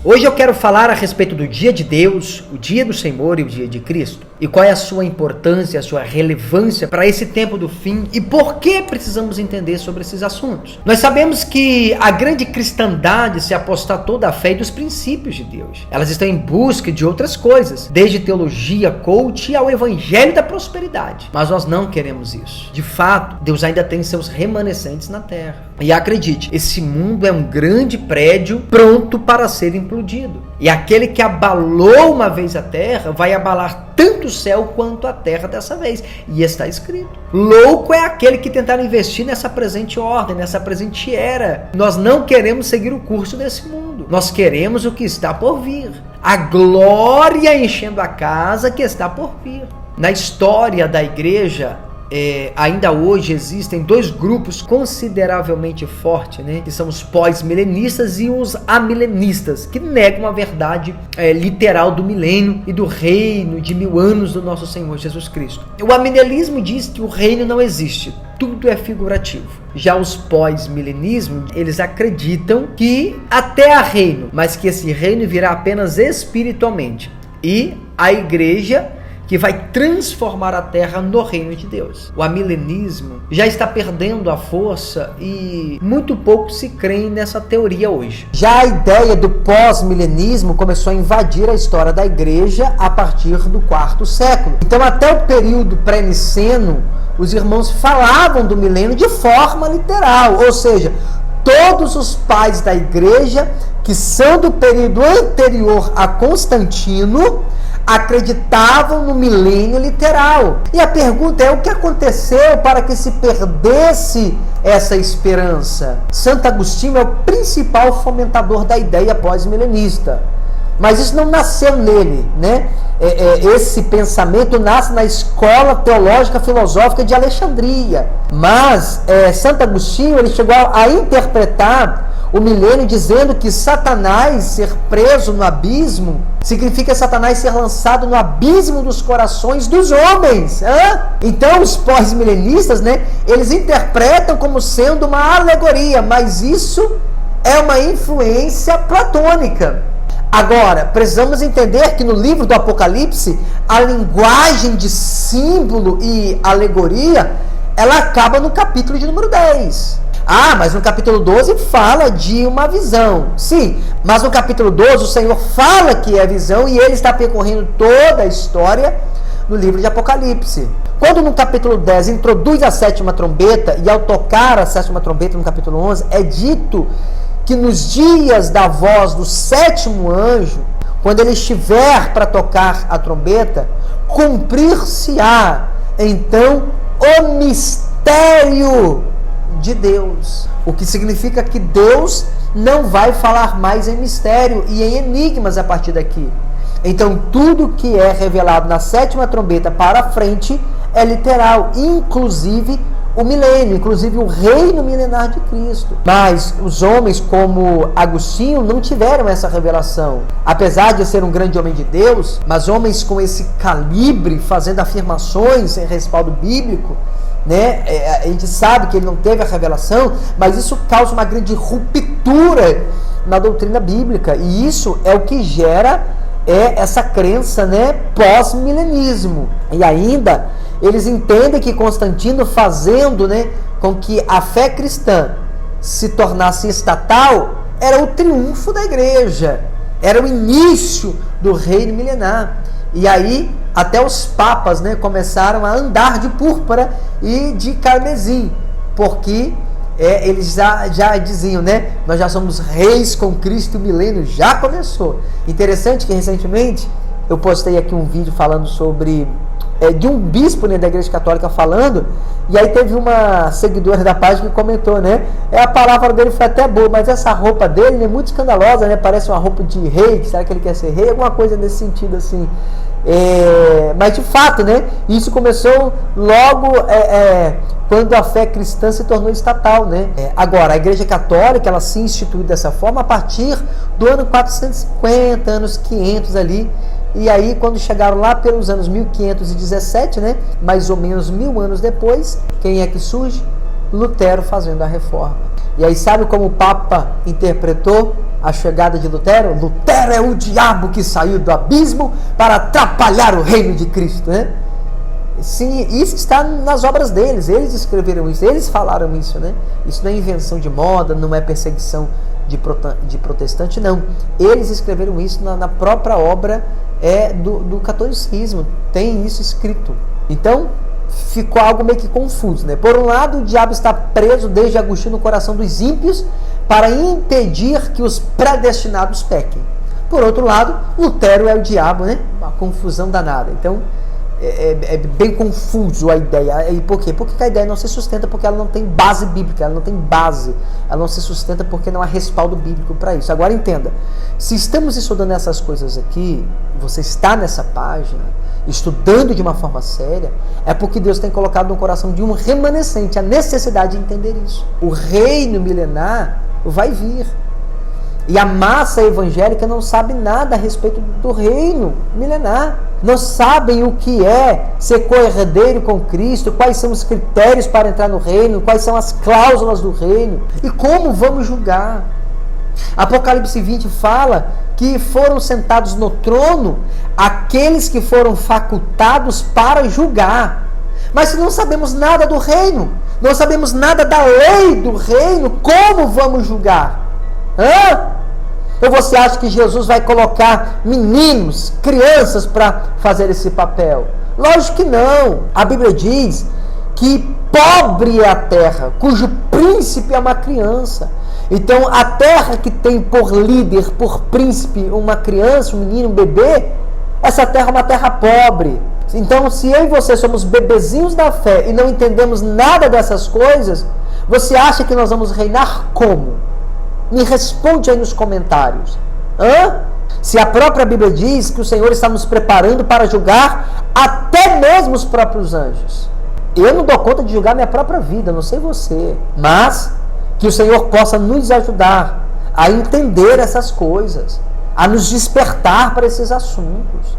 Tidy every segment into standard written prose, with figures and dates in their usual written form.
Hoje eu quero falar a respeito do dia de Deus, o dia do Senhor e o dia de Cristo. E qual é a sua importância, a sua relevância para esse tempo do fim e por que precisamos entender sobre esses assuntos. Nós sabemos que a grande cristandade se apostatou da fé e dos princípios de Deus. Elas estão em busca de outras coisas, desde teologia, coach ao evangelho da prosperidade. Mas nós não queremos isso. De fato, Deus ainda tem seus remanescentes na terra. E acredite, esse mundo é um grande prédio pronto para ser implodido. E aquele que abalou uma vez a terra vai abalar tanto o céu quanto a terra dessa vez. E está escrito. Louco é aquele que tentar investir nessa presente ordem, nessa presente era. Nós não queremos seguir o curso desse mundo. Nós queremos o que está por vir. A glória enchendo a casa que está por vir. Na história da igreja, ainda hoje existem dois grupos consideravelmente fortes, né? Que são os pós-milenistas e os amilenistas, que negam a verdade literal do milênio e do reino de 1000 anos do nosso Senhor Jesus Cristo. O amilenismo diz que o reino não existe, tudo é figurativo. Já os pós-milenismo, eles acreditam que até há reino, mas que esse reino virá apenas espiritualmente. E a igreja que vai transformar a terra no reino de Deus. O amilenismo já está perdendo a força e muito pouco se crê nessa teoria hoje. Já a ideia do pós-milenismo começou a invadir a história da igreja a partir do 4º século. Então, até o período pré-niceno, os irmãos falavam do milênio de forma literal, ou seja, todos os pais da igreja que são do período anterior a Constantino acreditavam no milênio literal. E a pergunta é: o que aconteceu para que se perdesse essa esperança? Santo Agostinho é o principal fomentador da ideia pós-milenista. Mas isso não nasceu nele, né? Esse pensamento nasce na escola teológica filosófica de Alexandria. Mas Santo Agostinho ele chegou a interpretar o milênio dizendo que Satanás ser preso no abismo significa Satanás ser lançado no abismo dos corações dos homens. Então os pós-milenistas, né, eles interpretam como sendo uma alegoria, mas isso é uma influência platônica. Agora, precisamos entender que no livro do Apocalipse, a linguagem de símbolo e alegoria, ela acaba no capítulo de número 10. Mas no capítulo 12 fala de uma visão. Sim, mas no capítulo 12 o Senhor fala que é visão e ele está percorrendo toda a história no livro de Apocalipse. Quando no capítulo 10 introduz a 7ª trombeta e ao tocar a 7ª trombeta no capítulo 11, é dito que nos dias da voz do 7º anjo, quando ele estiver para tocar a trombeta, cumprir-se-á então o mistério de Deus. O que significa que Deus não vai falar mais em mistério e em enigmas a partir daqui. Então tudo que é revelado na 7ª trombeta para frente é literal, inclusive o milênio, inclusive o reino milenar de Cristo. Mas os homens como Agostinho não tiveram essa revelação. Apesar de ser um grande homem de Deus, mas homens com esse calibre, fazendo afirmações em respaldo bíblico, né? A gente sabe que ele não teve a revelação, mas isso causa uma grande ruptura na doutrina bíblica. E isso é o que gera essa crença, né, pós-milenismo. E ainda eles entendem que Constantino, fazendo, né, com que a fé cristã se tornasse estatal, era o triunfo da igreja, era o início do reino milenar. E aí até os papas, né, começaram a andar de púrpura e de carmesim, porque eles já diziam, né, nós já somos reis com Cristo, o milênio já começou. Interessante que recentemente eu postei aqui um vídeo falando sobre de um bispo, né, da Igreja Católica falando, e aí teve uma seguidora da página que comentou, né, a palavra dele foi até boa, mas essa roupa dele é muito escandalosa, né, parece uma roupa de rei, será que ele quer ser rei? Alguma coisa nesse sentido assim. Mas de fato, né, isso começou logo quando a fé cristã se tornou estatal, né? Agora, a Igreja Católica, ela se instituiu dessa forma a partir do ano 450, anos 500 ali. E aí, quando chegaram lá pelos anos 1517, né, mais ou menos 1000 anos depois, quem é que surge? Lutero fazendo a reforma. E aí, sabe como o Papa interpretou a chegada de Lutero? Lutero é o diabo que saiu do abismo para atrapalhar o reino de Cristo, né? Sim, isso está nas obras deles, eles escreveram isso, eles falaram isso, né? Isso não é invenção de moda, não é perseguição de protestante, não. Eles escreveram isso na própria obra do catolicismo, tem isso escrito. Então, ficou algo meio que confuso, né? Por um lado, o diabo está preso desde Agostinho no coração dos ímpios para impedir que os predestinados pequem. Por outro lado, Lutero é o diabo, né? Uma confusão danada. Então, é bem confuso a ideia. E por quê? Porque a ideia não se sustenta porque ela não tem base bíblica, ela não tem base. Ela não se sustenta porque não há respaldo bíblico para isso. Agora entenda, se estamos estudando essas coisas aqui, você está nessa página, estudando de uma forma séria, é porque Deus tem colocado no coração de um remanescente a necessidade de entender isso. O reino milenar vai vir. E a massa evangélica não sabe nada a respeito do reino milenar. Não sabem o que é ser co-herdeiro com Cristo, quais são os critérios para entrar no reino, quais são as cláusulas do reino e como vamos julgar. Apocalipse 20 fala que foram sentados no trono aqueles que foram facultados para julgar. Mas se não sabemos nada do reino, não sabemos nada da lei do reino, como vamos julgar? Ou você acha que Jesus vai colocar meninos, crianças para fazer esse papel? Lógico que não. A Bíblia diz que pobre é a terra, cujo príncipe é uma criança. Então, a terra que tem por líder, por príncipe, uma criança, um menino, um bebê, essa terra é uma terra pobre. Então, se eu e você somos bebezinhos da fé e não entendemos nada dessas coisas, você acha que nós vamos reinar como? Me responde aí nos comentários. Se a própria Bíblia diz que o Senhor está nos preparando para julgar até mesmo os próprios anjos. Eu não dou conta de julgar minha própria vida, não sei você. Mas que o Senhor possa nos ajudar a entender essas coisas, a nos despertar para esses assuntos.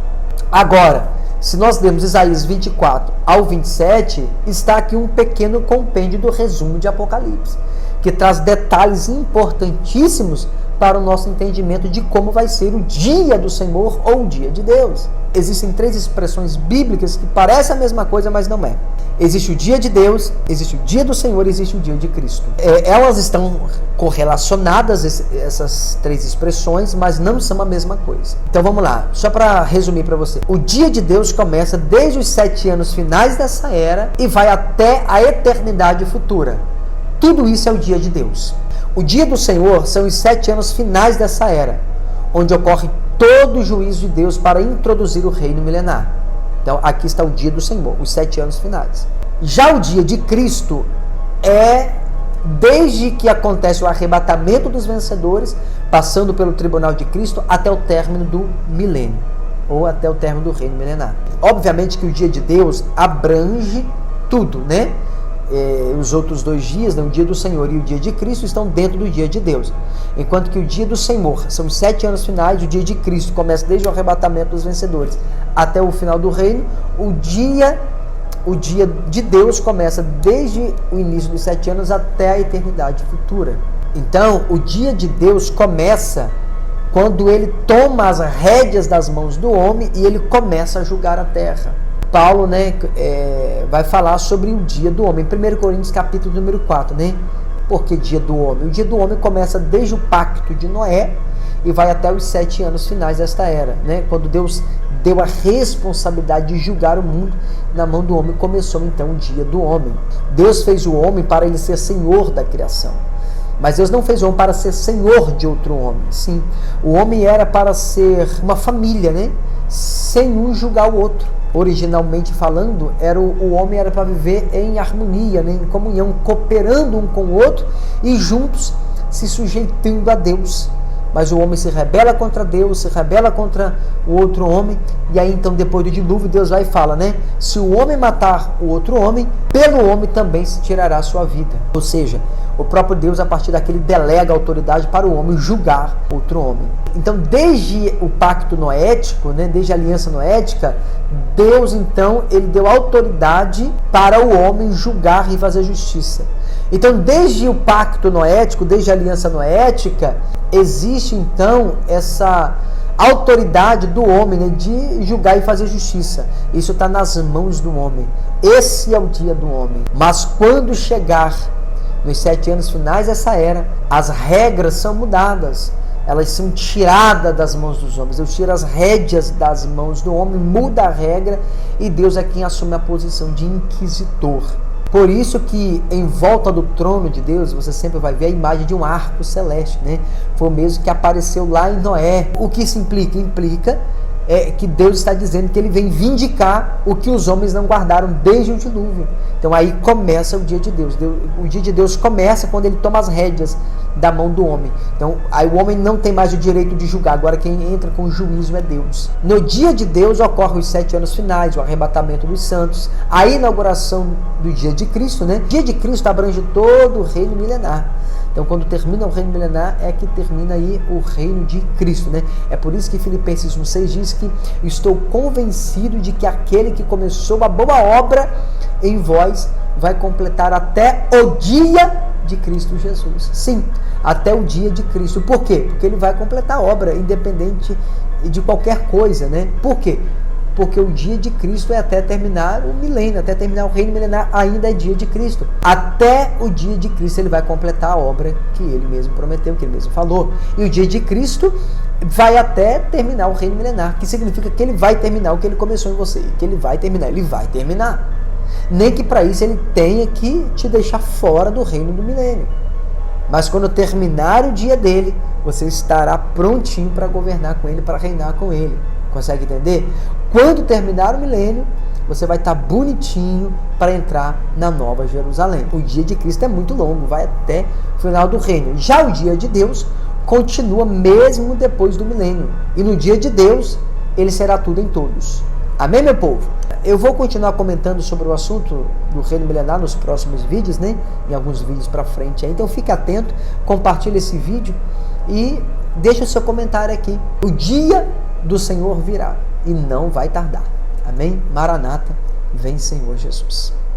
Agora, se nós lermos Isaías 24 ao 27, está aqui um pequeno compêndio do resumo de Apocalipse, que traz detalhes importantíssimos para o nosso entendimento de como vai ser o dia do Senhor ou o dia de Deus. Existem 3 expressões bíblicas que parecem a mesma coisa, mas não é. Existe o dia de Deus, existe o dia do Senhor e existe o dia de Cristo. Elas estão correlacionadas, essas 3 expressões, mas não são a mesma coisa. Então vamos lá, só para resumir para você. O dia de Deus começa desde os 7 anos finais dessa era e vai até a eternidade futura. Tudo isso é o dia de Deus. O dia do Senhor são os 7 anos finais dessa era, onde ocorre todo o juízo de Deus para introduzir o reino milenar. Então, aqui está o dia do Senhor, os 7 anos finais. Já o dia de Cristo é desde que acontece o arrebatamento dos vencedores, passando pelo tribunal de Cristo, até o término do milênio, ou até o término do reino milenar. Obviamente que o dia de Deus abrange tudo, né? Os outros 2 dias, né, o dia do Senhor e o dia de Cristo, estão dentro do dia de Deus. Enquanto que o dia do Senhor são os 7 anos finais, o dia de Cristo começa desde o arrebatamento dos vencedores até o final do reino. O dia de Deus começa desde o início dos 7 anos até a eternidade futura. Então, o dia de Deus começa quando ele toma as rédeas das mãos do homem e ele começa a julgar a terra. Paulo, né, vai falar sobre o dia do homem. 1 Coríntios capítulo número 4, né? Por que dia do homem? O dia do homem começa desde o pacto de Noé e vai até os 7 anos finais desta era, né? Quando Deus deu a responsabilidade de julgar o mundo na mão do homem, começou então o dia do homem. Deus fez o homem para ele ser senhor da criação. Mas Deus não fez o homem para ser senhor de outro homem. Sim, o homem era para ser uma família, né? Sem um julgar o outro. Originalmente falando, o homem era para viver em harmonia, né, em comunhão, cooperando um com o outro e juntos se sujeitando a Deus. Mas o homem se rebela contra Deus, se rebela contra o outro homem, e aí então depois do dilúvio Deus vai e fala, né? Se o homem matar o outro homem, pelo homem também se tirará a sua vida. Ou seja, o próprio Deus a partir daquele delega a autoridade para o homem julgar outro homem. Então desde o pacto noético, né, desde a aliança noética, Deus então ele deu autoridade para o homem julgar e fazer justiça. Então desde o pacto noético, desde a aliança noética, existe então essa autoridade do homem, né, de julgar e fazer justiça. Isso está nas mãos do homem. Esse é o dia do homem. Mas quando chegar nos 7 anos finais dessa era, as regras são mudadas. Elas são tiradas das mãos dos homens. Deus tira as rédeas das mãos do homem, muda a regra, e Deus é quem assume a posição de inquisitor. Por isso que em volta do trono de Deus, você sempre vai ver a imagem de um arco celeste, né? Foi o mesmo que apareceu lá em Noé. O que isso implica? Implica que Deus está dizendo que ele vem vindicar o que os homens não guardaram desde o dilúvio. Então aí começa o dia de Deus. O dia de Deus começa quando ele toma as rédeas da mão do homem. Então aí o homem não tem mais o direito de julgar. Agora quem entra com o juízo é Deus. No dia de Deus ocorrem os 7 anos finais, o arrebatamento dos santos, a inauguração do dia de Cristo, né? O dia de Cristo abrange todo o reino milenar. Então, quando termina o reino milenar, é que termina aí o reino de Cristo, né? É por isso que Filipenses 1,6 diz que estou convencido de que aquele que começou a boa obra em vós vai completar até o dia de Cristo Jesus. Sim, até o dia de Cristo. Por quê? Porque ele vai completar a obra, independente de qualquer coisa, né? Por quê? Porque o dia de Cristo é até terminar o milênio, até terminar o reino milenar, ainda é dia de Cristo. Até o dia de Cristo ele vai completar a obra que ele mesmo prometeu, que ele mesmo falou. E o dia de Cristo vai até terminar o reino milenar, que significa que ele vai terminar o que ele começou em você, que ele vai terminar. Nem que para isso ele tenha que te deixar fora do reino do milênio. Mas quando terminar o dia dele, você estará prontinho para governar com ele, para reinar com ele. Consegue entender? Quando terminar o milênio, você vai estar bonitinho para entrar na Nova Jerusalém. O dia de Cristo é muito longo, vai até o final do reino. Já o dia de Deus continua mesmo depois do milênio. E no dia de Deus, ele será tudo em todos. Amém, meu povo? Eu vou continuar comentando sobre o assunto do reino milenar nos próximos vídeos, né? Em alguns vídeos para frente aí. Então fique atento, compartilhe esse vídeo e deixe o seu comentário aqui. O dia do Senhor virá e não vai tardar. Amém? Maranata, vem Senhor Jesus.